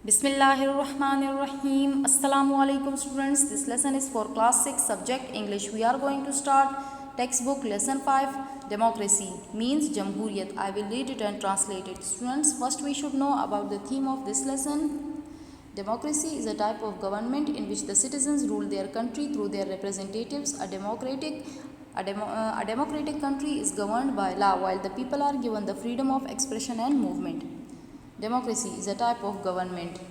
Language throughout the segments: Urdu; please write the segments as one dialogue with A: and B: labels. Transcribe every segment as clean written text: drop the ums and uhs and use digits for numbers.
A: Bismillahirrahmanirrahim. Assalamu alaikum students. This lesson is for class 6 subject English. We are going to start textbook lesson 5 democracy means jamhuriyat. I will read it and translate it. Students, first we should know about the theme of this lesson. Democracy is a type of government in which the citizens rule their country through their representatives. A democratic country is governed by law while the people are given the freedom of expression and movement. Democracy is a type of government.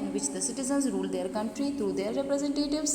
A: in which the citizens rule their country through their representatives,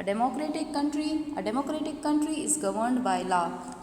A: A democratic country is governed by law.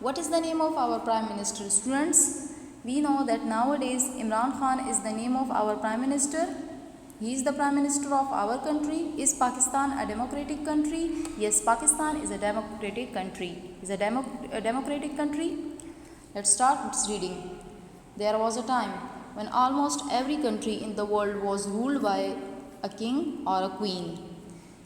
A: What is the name of our Prime Minister? Students, we know that nowadays Imran Khan is the name of our Prime Minister. He is the Prime Minister of our country. Is Pakistan a democratic country? Yes, Pakistan is a democratic country. Is a democratic country? Let's start with reading. There was a time when almost every country in the world was ruled by a king or a queen.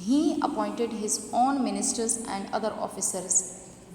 A: He appointed his own ministers and other officers.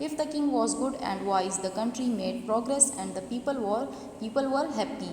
A: If the king was good and wise, the country made progress and the people were happy.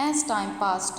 A: As time passed,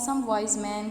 A: some wise men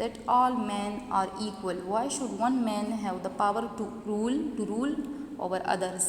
A: that all men are equal. Why should one man have the power to rule over others?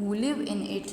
A: who live in it.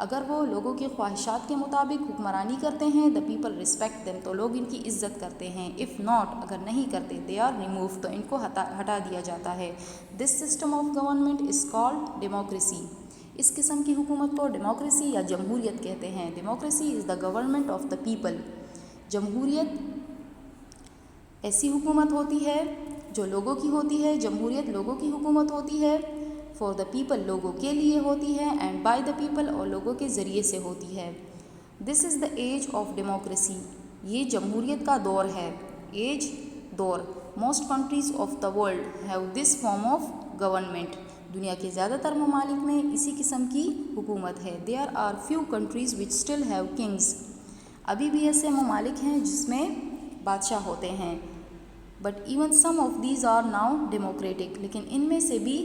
A: اگر وہ لوگوں کی خواہشات کے مطابق حکمرانی کرتے ہیں the people respect them, تو لوگ ان کی عزت کرتے ہیں. if not, اگر نہیں کرتے they are removed, تو ان کو ہٹا دیا جاتا ہے. this system of government is called democracy. اس قسم کی حکومت کو ڈیموکریسی یا جمہوریت کہتے ہیں. democracy is the government of the people. جمہوریت ایسی حکومت ہوتی ہے جو لوگوں کی ہوتی ہے. جمہوریت لوگوں کی حکومت ہوتی ہے. فار دا پیپل لوگوں کے لیے ہوتی ہے. اینڈ بائی دا پیپل اور لوگوں کے ذریعے سے ہوتی ہے. دس از دا ایج آف ڈیموکریسی. یہ جمہوریت کا دور ہے. ایج دور. Most countries of the world have this form of government. دنیا کے زیادہ تر ممالک میں اسی قسم کی حکومت ہے. There are few countries which still have kings. ابھی بھی ایسے ممالک ہیں جس میں بادشاہ ہوتے ہیں. But even some of these are now democratic. لیکن ان میں سے بھی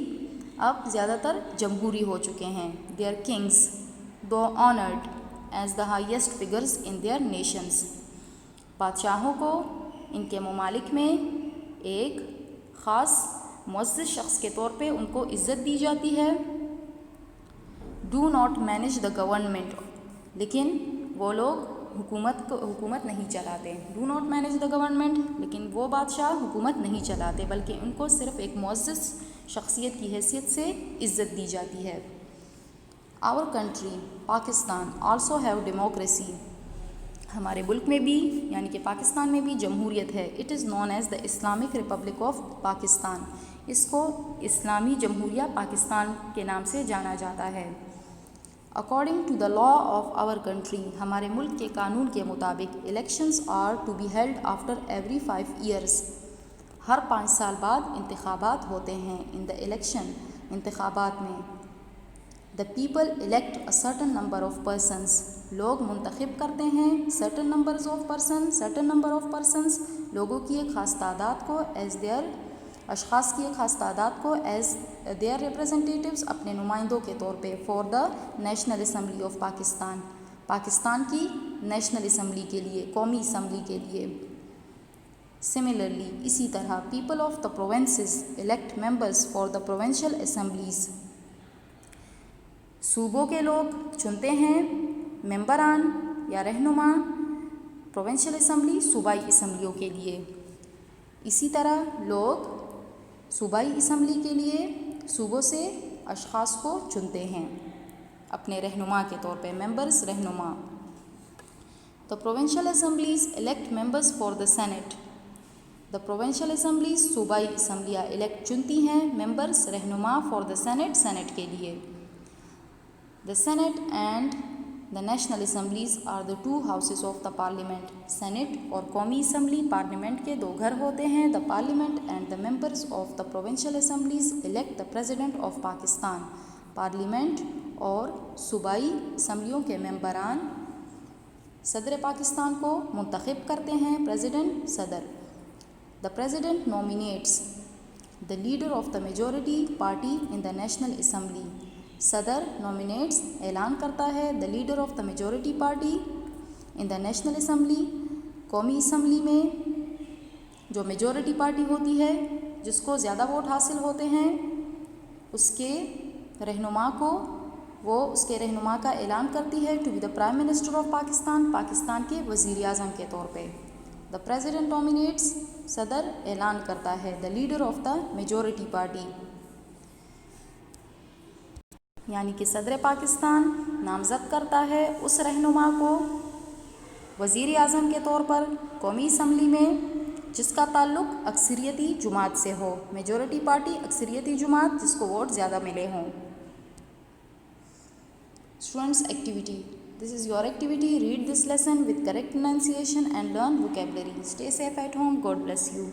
A: اب زیادہ تر جمہوری ہو چکے ہیں. Their kings though honoured as the highest figures in their nations. بادشاہوں کو ان کے ممالک میں ایک خاص معزز شخص کے طور پہ ان کو عزت دی جاتی ہے. Do not manage the government. لیکن وہ لوگ حکومت نہیں چلاتے. Do not manage the government. لیکن وہ بادشاہ حکومت نہیں چلاتے بلکہ ان کو صرف ایک معزز شخصیت کی حیثیت سے عزت دی جاتی ہے. Our country Pakistan also have democracy. ہمارے ملک میں بھی یعنی کہ پاکستان میں بھی جمہوریت ہے. It is known as the Islamic Republic of Pakistan. اس کو اسلامی جمہوریہ پاکستان کے نام سے جانا جاتا ہے. According to the law of our country. ہمارے ملک کے قانون کے مطابق elections are to be held after every 5 years. ہر 5 سال بعد انتخابات ہوتے ہیں. ان دا الیکشن انتخابات میں the people elect a certain number of persons. لوگ منتخب کرتے ہیں سرٹن نمبر آف پرسنس لوگوں کی ایک خاص تعداد کو ایز دیئر اشخاص کی ایک خاص تعداد کو ایز دیئر ریپرزنٹیٹیوز اپنے نمائندوں کے طور پہ for the national assembly of Pakistan. Pakistan کی نیشنل اسمبلی کے لیے قومی اسمبلی کے لیے. سملرلی اسی طرح people of the provinces elect members for the provincial assemblies. صوبوں کے لوگ چنتے ہیں ممبران یا رہنما پروونشل اسمبلی صوبائی اسمبلیوں کے لیے. اسی طرح لوگ صوبائی اسمبلی کے لیے صوبوں سے اشخاص کو چنتے ہیں اپنے رہنما کے طور پہ. ممبرز رہنما. The provincial assemblies elect members for the senate. The provincial assemblies صوبائی اسمبلیاں الیکٹ چنتی ہیں ممبرز رہنما فار دا سینٹ کے لیے. The senate and the national assemblies are the 2 houses of the parliament. Senate اور قومی اسمبلی پارلیمنٹ کے 2 گھر ہوتے ہیں. The parliament and the members of the provincial assemblies elect the president of Pakistan. Parliament اور صوبائی اسمبلیوں کے ممبران صدر پاکستان کو منتخب کرتے ہیں. پریزیڈنٹ صدر. The president nominates the leader of the majority party in the national assembly. صدر نومینیٹس اعلان کرتا ہے the leader of the majority party in the national assembly. قومی اسمبلی میں جو میجورٹی پارٹی ہوتی ہے جس کو زیادہ ووٹ حاصل ہوتے ہیں اس کے رہنما کو وہ اس کے رہنما کا اعلان کرتی ہے to be the prime minister of Pakistan. Pakistan کے وزیر اعظم کے طور پہ. دا پریزیڈنٹ نومینیٹس صدر اعلان کرتا ہے the leader of the majority party. یعنی کہ صدر پاکستان نامزد کرتا ہے اس رہنما کو وزیر اعظم کے طور پر قومی اسمبلی میں جس کا تعلق اکثریتی جماعت سے ہو. میجورٹی پارٹی اکثریتی جماعت جس کو ووٹ زیادہ ملے ہوں. Students activity. This is your activity. Read this lesson with correct pronunciation and learn vocabulary. Stay safe at home. God bless you.